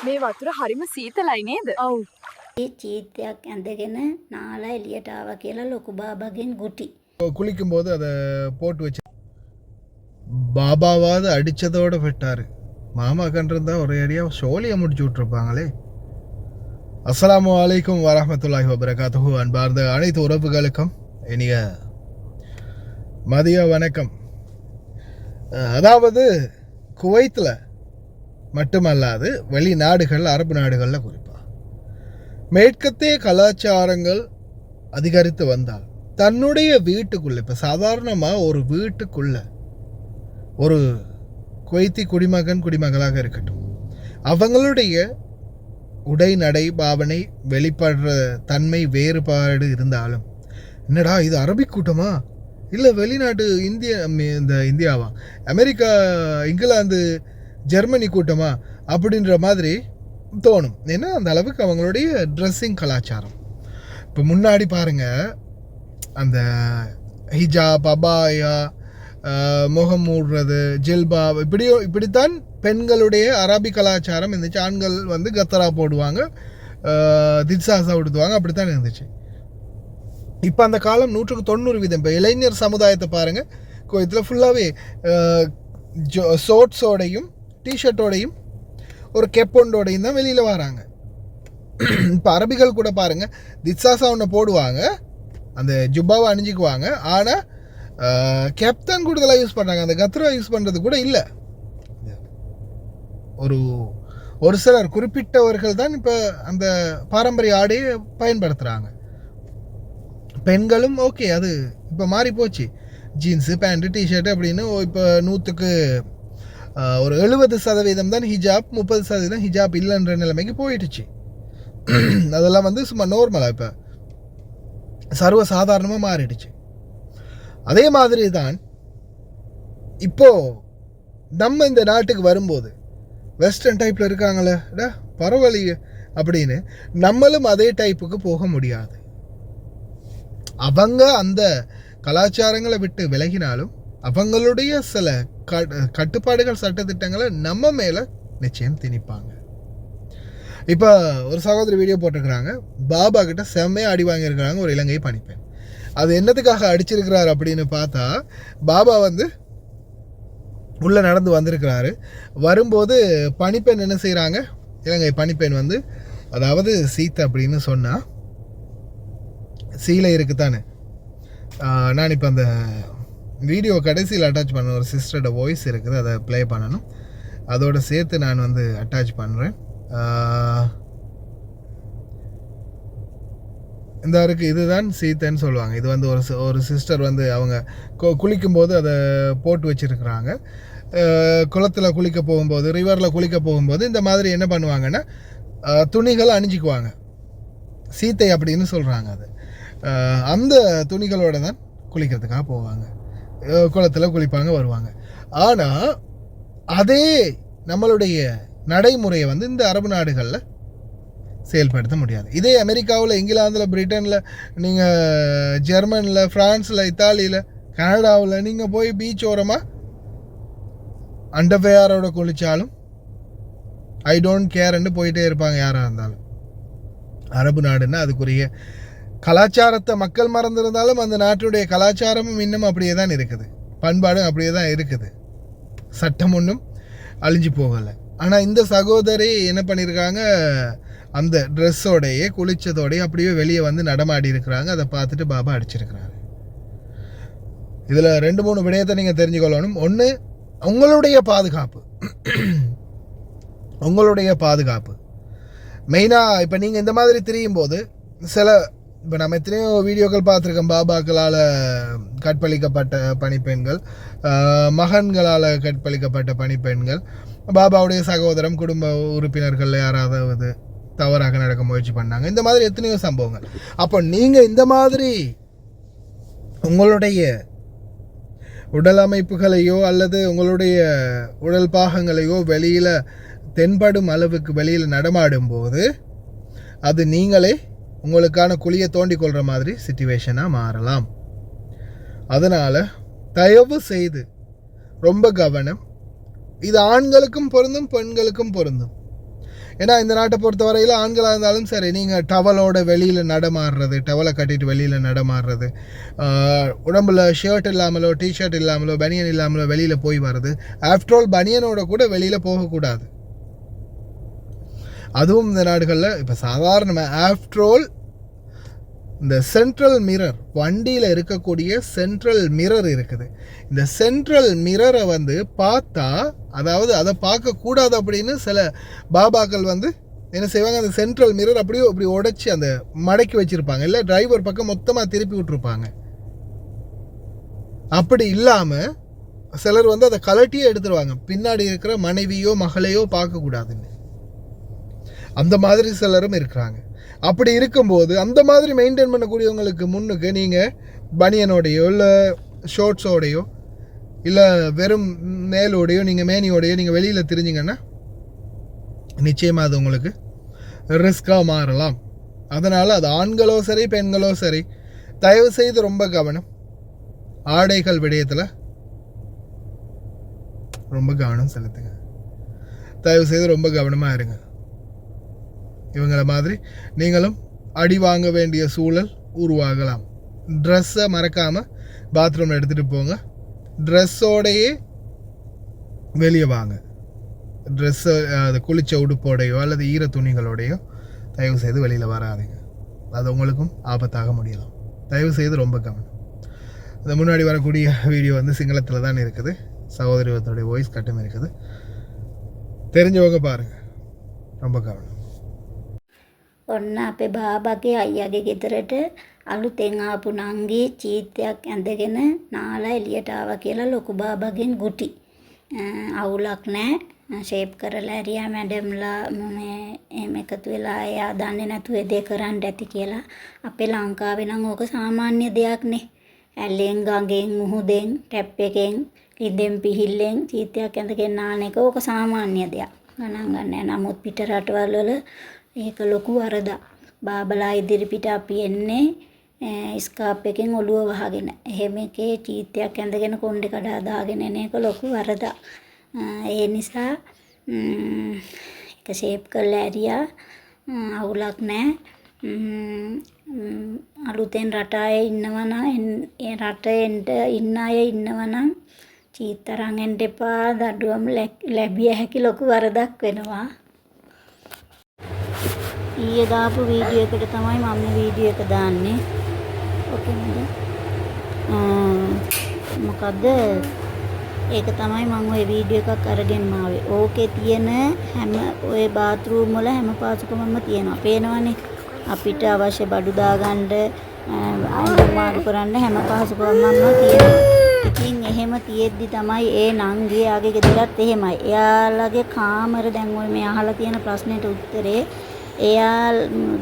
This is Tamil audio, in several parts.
මේ වතුර හරිම සීතලයි නේද? ඔව්. ඒ චීත්තයක් ඇඳගෙන නාලා එළියට ආවා කියලා ලොකු බාබාගෙන් ගුටි. குளிக்கும்போது அதை போட்டு வச்சு பாபாவாவது அடித்ததோடு விட்டார். மாமா கண்டிருந்தா ஒரே அடியாக சோழியை முடிச்சு விட்ருப்பாங்களே. அஸ்ஸலாமு அலைக்கும் வரஹ்மத்துல்லாஹி வபரகாத்துஹு. அன்பார்ந்த அனைத்து உறவுகளுக்கும் இனிய மதிய வணக்கம். அதாவது குவைத்தில் மட்டுமல்லாது வெளிநாடுகள், அரபு நாடுகளில் குறிப்பாக மேற்கத்திய கலாச்சாரங்கள் அதிகரித்து வந்தால் தன்னுடைய வீட்டுக்குள்ளே, இப்போ சாதாரணமாக ஒரு வீட்டுக்குள்ளே ஒரு குவைத்தி குடிமகளாக இருக்கட்டும், அவங்களுடைய உடை நடை பாவனை வெளிப்படுற தன்மை வேறுபாடு இருந்தாலும், என்னடா இது அரபிக் கூட்டமா இல்லை வெளிநாட்டு இந்தியாவா, அமெரிக்கா, இங்கிலாந்து, ஜெர்மனி கூட்டமா அப்படின்ற மாதிரி தோணும். ஏன்னா அந்த அளவுக்கு அவங்களுடைய ட்ரெஸ்ஸிங் கலாச்சாரம். இப்போ முன்னாடி பாருங்கள், அந்த ஹிஜாப், அபாயா, முகம் மூடுறது, ஜில்பா, இப்படித்தான் பெண்களுடைய அரபி கலாச்சாரம் இருந்துச்சு. ஆண்கள் வந்து கத்தரா போடுவாங்க, திட்சாசா உடுத்துவாங்க, அப்படித்தான் இருந்துச்சு. இப்போ அந்த காலம் 190%. இப்போ இளைஞர் சமுதாயத்தை பாருங்கள், இதில் ஃபுல்லாகவே ஷோர்ட்ஸோடையும் டிஷர்ட்டோடையும் ஒரு கெப்பொண்டோடையும் தான் வெளியில் வராங்க. இப்போ அரபிகள் கூட பாருங்கள், திட்சாசா ஒன்று போடுவாங்க, அந்த ஜுப்பாவை அணிஞ்சிக்குவாங்க, ஆனால் கேப் தான் கூடுதலாக யூஸ் பண்ணுறாங்க. அந்த கத்ரா யூஸ் பண்ணுறது கூட இல்லை. ஒரு சிலர் குறிப்பிட்டவர்கள் தான் இப்போ அந்த பாரம்பரிய ஆடையை பயன்படுத்துகிறாங்க. பெண்களும் ஓகே, அது இப்போ மாறி போச்சு. ஜீன்ஸு, பேண்ட்டு, டிஷர்ட்டு அப்படின்னு இப்போ 100க்கு ஒரு 70% தான் ஹிஜாப், 30% ஹிஜாப் இல்லைன்ற நிலைமைக்கு போயிடுச்சு. அதெல்லாம் வந்து சும்மா நார்மலாக இப்போ சர்வசாதாரணமாக மாறிடுச்சு. அதே மாதிரி தான் இப்போது நம்ம இந்த நாட்டுக்கு வரும்போது வெஸ்டர்ன் டைப்பில் இருக்காங்களே, பரவாயில்லையே அப்படின்னு நம்மளும் அதே டைப்புக்கு போக முடியாது. அவங்க அந்த கலாச்சாரங்களை விட்டு விலகினாலும் அவங்களுடைய சில கட்டுப்பாடுகள், சட்டத்திட்டங்களை நம்ம மேலே நிச்சயம் திணிப்பாங்க. இப்போ ஒரு சகோதரி வீடியோ போட்டிருக்கிறாங்க, பாபா கிட்ட செம்மையாக அடி வாங்கியிருக்கிறாங்க ஒரு இலங்கை பணிப்பெண். அது என்னத்துக்காக அடிச்சிருக்கிறார் அப்படின்னு பார்த்தா, பாபா வந்து உள்ளே நடந்து வந்திருக்கிறாரு. வரும்போது பணிப்பெண் என்ன செய்கிறாங்க, இலங்கை பணிப்பெண் வந்து, அதாவது சீத்தை அப்படின்னு சொன்னால் சீலை இருக்குத்தானே. நான் இப்போ அந்த வீடியோ கடைசியில் அட்டாச் பண்ண ஒரு சிஸ்டரோட வாய்ஸ் இருக்குது, அதை ப்ளே பண்ணணும். அதோடு சேர்த்து நான் வந்து அட்டாச் பண்ணுறேன். இந்த இருக்குது, இதுதான் சீத்தைன்னு சொல்லுவாங்க. இது வந்து ஒரு சிஸ்டர் வந்து அவங்க குளிக்கும்போது அதை போட்டு வச்சுருக்குறாங்க. குளத்தில் குளிக்க போகும்போது, ரிவரில் குளிக்க போகும்போது இந்த மாதிரி என்ன பண்ணுவாங்கன்னா துணிகளை அணிஞ்சிக்குவாங்க. சீத்தை அப்படின்னு சொல்கிறாங்க. அது அந்த துணிகளோடு தான் குளிக்கிறதுக்காக போவாங்க, குளத்தில் குளிப்பாங்க, வருவாங்க. ஆனால் அதே நம்மளுடைய நடைமுறையை வந்து இந்த அரபு நாடுகளில் செயல்படுத்த முடியாது. இதே அமெரிக்காவில், இங்கிலாந்தில், பிரிட்டனில், நீங்கள் ஜெர்மனில், ஃப்ரான்ஸில், இத்தாலியில், கனடாவில் நீங்கள் போய் பீச் ஓரமாக அண்டர்வேரோட குளித்தாலும் ஐ டோன்ட் கேர்ன்னு போயிட்டே இருப்பாங்க யாராக இருந்தாலும். அரபு நாடுன்னா அதுக்குரிய கலாச்சாரத்தை மக்கள் மறந்துருந்தாலும் அந்த நாட்டுடைய கலாச்சாரமும் இன்னும் அப்படியே தான் இருக்குது, பண்பாடும் அப்படியே தான் இருக்குது, சட்டம் ஒன்றும் அழிஞ்சு போகலை. ஆனால் இந்த சகோதரி என்ன பண்ணியிருக்காங்க, அந்த ட்ரெஸ்ஸோடையே குளித்ததோடையே அப்படியே வெளியே வந்து நடமாடி இருக்கிறாங்க. அதை பார்த்துட்டு பாபா அடிச்சிருக்கிறாரு. இதில் 2-3 விடயத்தை நீங்கள் தெரிஞ்சுக்கொள்ளணும். ஒன்று, உங்களுடைய பாதுகாப்பு மெயினாக. இப்போ நீங்கள் இந்த மாதிரி திரியும் போது இப்போ நம்ம எத்தனையோ வீடியோக்கள் பார்த்துருக்கோம், பாபாக்களால் கற்பழிக்கப்பட்ட பணிப்பெண்கள், மகன்களால் கற்பழிக்கப்பட்ட பணிப்பெண்கள், பாபாவுடைய சகோதரம், குடும்ப உறுப்பினர்கள் யாராவது தவறாக நடக்க முயற்சி பண்ணாங்க. இந்த மாதிரி எத்தனையோ சம்பவங்கள். அப்போ நீங்கள் இந்த மாதிரி உங்களுடைய உடல் அமைப்புகளையோ அல்லது உங்களுடைய உடல் பாகங்களையோ வெளியில் தென்படும் அளவுக்கு வெளியில் நடமாடும்போது அது நீங்களே உங்களுக்கான குழியை தோண்டி கொள்கிற மாதிரி சிச்சுவேஷனாக மாறலாம். அதனால் தயவு செய்து ரொம்ப கவனம். இது ஆண்களுக்கும் பொருந்தும், பெண்களுக்கும் பொருந்தும். ஏன்னா இந்த நாட்டை பொறுத்த வரையில் ஆண்களாக இருந்தாலும் சரி, நீங்கள் டவலோட வெளியில் நடமாடுறது, டவலை கட்டிட்டு வெளியில் நடமாடுறது, உடம்புல ஷர்ட் இல்லாமலோ டிஷர்ட் இல்லாமலோ பனியன் இல்லாமலோ வெளியில் போய் வர்றது, ஆஃப்டர் ஆல் பனியனோட கூட வெளியில் போகக்கூடாது. அதுவும் இந்த நாடுகளில் இப்போ சாதாரணமாக ஆஃப்டர் ஆல் இந்த சென்ட்ரல் மிரர், வண்டியில் இருக்கக்கூடிய சென்ட்ரல் மிரர் இருக்குது. இந்த சென்ட்ரல் மிரரை வந்து பார்த்தா, அதாவது அதை பார்க்கக்கூடாது அப்படின்னு சில பாபாக்கள் வந்து என்ன செய்வாங்க, அந்த சென்ட்ரல் மிரர் அப்படியே அப்படி உடைச்சி அந்த மடக்கி வச்சுருப்பாங்க, இல்லை டிரைவர் பக்கம் மொத்தமாக திருப்பி விட்டுருப்பாங்க. அப்படி இல்லாமல் சிலர் வந்து அதை கலட்டியே எடுத்துருவாங்க, பின்னாடி இருக்கிற மனைவியோ மகளையோ பார்க்கக்கூடாதுன்னு. அந்த மாதிரி சிலரும் இருக்கிறாங்க. அப்படி இருக்கும்போது அந்த மாதிரி மெயின்டைன் பண்ணக்கூடியவங்களுக்கு முன்னுக்கு நீங்கள் பனியனோடையோ இல்லை ஷோர்ட்ஸோடையோ இல்லை வெறும் மேலோடையோ நீங்கள் மேனியோடையோ நீங்கள் வெளியில் தெரிஞ்சிங்கன்னா நிச்சயமாக அது உங்களுக்கு ரிஸ்காக மாறலாம். அதனால் அது ஆண்களோ சரி பெண்களோ சரி, தயவு செய்து ரொம்ப கவனம். ஆடைகள் விடயத்தில் ரொம்ப கவனம் செலுத்துங்க. தயவு செய்து ரொம்ப கவனமாக இருங்க. இவங்கள மாதிரி நீங்களும் அடி வாங்க வேண்டிய சூழல் உருவாகலாம். ட்ரெஸ்ஸை மறக்காமல் பாத்ரூமில் எடுத்துகிட்டு போங்க. ட்ரெஸ்ஸோடையே வெளியே வாங்க. ட்ரெஸ்ஸை அது குளிச்ச உடுப்போடையோ அல்லது ஈர துணிகளோடையோ தயவு செய்து வெளியில் வராதிங்க. அது உங்களுக்கும் ஆபத்தாக முடியலாம். தயவு செய்து ரொம்ப கவனம். இந்த முன்னாடி வரக்கூடிய வீடியோ வந்து சிங்களத்தில் தான் இருக்குது. சகோதரியோடைய வாய்ஸ் கட்டும் இருக்குது. தெரிஞ்சவங்க பாருங்கள். ரொம்ப கவனம். ඔන්න අපේ බාබාගේ අයියාගේ ගෙදරට අලුතෙන් ආපු නංගි චීත්තයක් ඇඳගෙන නාලා එළියට ආවා කියලා ලොකු බාබාගෙන් ගුටි. අවුලක් නැහැ. ෂේප් කරලා ඇරියා මැඩම්ලා මේ එහෙම එකතු වෙලා එයා දන්නේ නැතුව ඒ දේ කරන්න ඇති කියලා. අපේ ලංකාවේ නම් ඕක සාමාන්‍ය දෙයක්නේ. ඇල්ලෙන් ගඟෙන් මුහුදෙන් ටැප් එකෙන් ලිඳෙන් පිහිල්ලෙන් චීත්තයක් ඇඳගෙන නාන එක ඕක සාමාන්‍ය දෙයක්. ගණන් ගන්න නැහැ. නමුත් පිට රටවල් වල ඒක ලොකු වරදක්. බාබලා ඉදිරිපිට අපි එන්නේ ස්කාප් එකෙන් ඔළුව වහගෙන. එහෙම එකේ චීත්තයක් ඇඳගෙන කොණ්ඩේ කඩා දාගෙන එන එක ලොකු වරදක්. ඒ නිසා ඒක ෂේප් කරලා ඇරියා. අවුලක් නැහැ. අලුතෙන් රට අය ඉන්නවා නම් ඒ රටේ ඉන්න අය ඉන්නවා නම් චීත්ත අරන් එන්න එපා. දඩුවම් ලැබිය හැකි ලොකු වරදක් වෙනවා. ඊයේ දාපු වීඩියෝ එකට තමයි මම මේ වීඩියෝ එක දාන්නේ. ඕකේ නේද? මොකද්ද? ඒක තමයි මම ওই වීඩියෝ එකක් අරගෙන ආවේ. ඕකේ තියෙන හැම ওই බාත්රූම් වල හැම පාසුකමම තියෙනවා. පේනවනේ. අපිට අවශ්‍ය බඩු දාගන්න, අයින් මාරු කරන්න හැම පාසුකමම තියෙනවා. ඉතින් එහෙම තියෙද්දි තමයි ඒ නංගියාගේ ගෙදරත් එහෙමයි. එයාලගේ කාමර දැන් ඔය මේ අහලා තියෙන ප්‍රශ්නෙට උත්තරේ එයා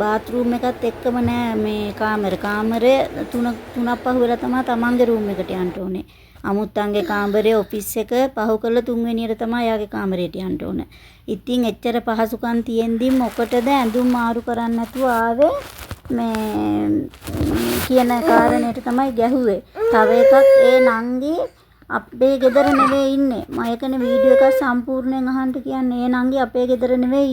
බාත්රූම් එකත් එක්කම නෑ මේ කාමරේ තුනක් පහ වෙලා තමයි තමන්ගේ රූම් එකට යන්න ඕනේ. අමුත්තන්ගේ කාමරේ ඔෆිස් එක පහු කරලා තුන්වෙනියට තමයි එයාගේ කාමරේට යන්න ඕනේ. ඉතින් එච්චර පහසුකම් තියෙන්දි මොකටද ඇඳුම් මාරු කරන්න නැතුව ආවේ මේ කියන කාරණේට තමයි ගැහුවේ. තව එකක් ඒ නංගි අපේ ගෙදර නෙවෙයි ඉන්නේ. මම ඒකනේ වීඩියෝ එක සම්පූර්ණයෙන් අහන්න කියන්නේ. ඒ නංගි අපේ ගෙදර නෙවෙයි.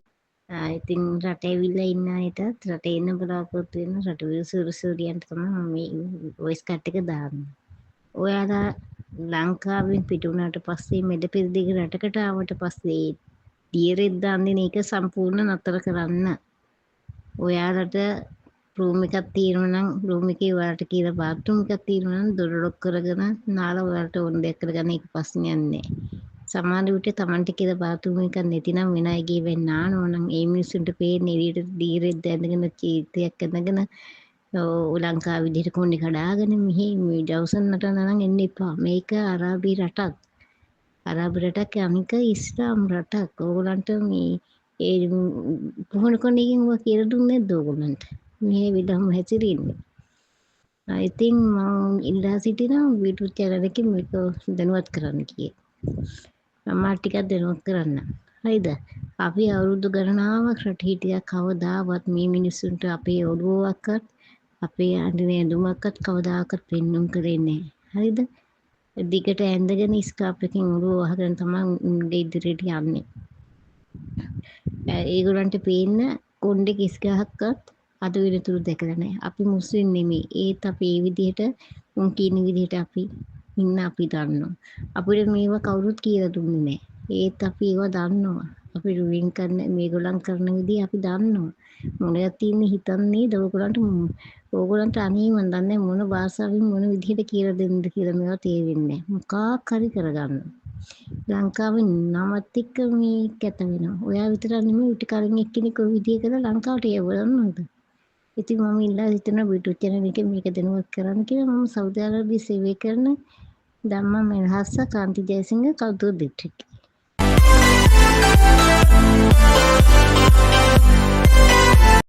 ඉතින් රට ඇවිල්ලා ඉන්න අයටත් රටේ ඉන්න බලාපොරොත්තු වෙන රටවල් සුරසුරියන්ට තමයි මම මේ වොයිස් කට් එක දාන්නේ. ඔයාලා ලංකාවෙන් පිට වුණාට පස්සේ මෙඩපිරිදිග රටකට ආවට පස්සේ දියරෙත් දාන්නේ මේක සම්පූර්ණ නතර කරන්න. ඔයාලට රූම් එකක් තියෙනවා නම් රූම් එකේ ඔයාලට කියලා බාත්රූම් එකක් තියෙනවා නම් දොර ලොක් කරගෙන නාලා ඔයාලට ඕන දෙයක් කරගන්න ඒක ප්‍රශ්නයක් නෑ. සමහර විට Tamanට කියලා බාත්රූම් එකක් නැතිනම් වෙන අයගේ වෙන්න ආනෝ නම් ඒ මිනිස්සුන්ට පේන්නේ එළියට දීරෙත් ඇඳගෙන චීතයක් ඇඳගෙන ලංකාව විදිහට කොණ්ඩේ කඩාගෙන මෙහි මේ ජවුසන් නටන නම් එන්න එපා. මේක අරාබි රටක්. අරාබි රටක් අනික ඉස්ලාම් රටක්. ඕගොල්ලන්ට මේ ඒ පුහුණු කොණ්ඩේකින් ඔය කියලා දුන්නේ නැද්ද ඕගොල්ලන්ට? මේ විදම් හැසිරෙන්නේ. I think මම ඉල්ලා සිටිනවා YouTube channel එකකින් මේක දැනුවත් කරන්න කියේ. මම ටිකක් දැනුවත් කරන්න. හරිද? අපි අවුරුදු ගණනාවක් රට හිටියා කවදාවත් මේ මිනිස්සුන්ට අපේ ඔළුවක්වත් අපේ අඳින ඇඳුමක්වත් කවදාකවත් පෙන්눔 කරේ නැහැ. හරිද? දිගට ඇඳගෙන ස්කාප් එකකින් ඔළුව වහගෙන තමයි ඉදිරියට යන්නේ. ඒගොල්ලන්ට පේන්න කොණ්ඩේ කිස් ගහක්වත් අද වෙනතුරු දැකලා නැහැ. අපි මුස්ලිම් නෙමෙයි. ඒත් අපි ඒ විදිහට උන් කියන විදිහට අපි ඉන්න අපි දන්නවා. අපිට මේවා කවුරුත් කියලා දුන්නේ නැහැ. ඒත් අපි ඒවා දන්නවා. අපි රුවින් කරන මේගොල්ලන් කරන විදිහ අපි දන්නවා. මොනවද තියන්නේ හිතන්නේ ඕගොල්ලන්ට අනේ මන් දන්නේ මොන භාෂාවෙන් මොන විදිහට කියලා දෙන්නද කියලා මේවා තේරෙන්නේ නැහැ. මොකක් හරි කරගන්න. ලංකාවේ නමත් එක්ක මේ කැත වෙනවා. ඔයා විතරක් නෙමෙයි ඊට කලින් එක්කෙනෙක් ඔය විදිහ කරලා ලංකාවට යවන්නද? ඉතින් මම ඉල්ලා හිතනවා YouTube channel එකේ මේක දැනුවත් කරන්න කියලා. මම සෞදි අරාබියේ සේවය කරන ධම්මා මෙල්හස්ස කාන්ති ජයසිංහ කවුරුද දෙට්ටික්.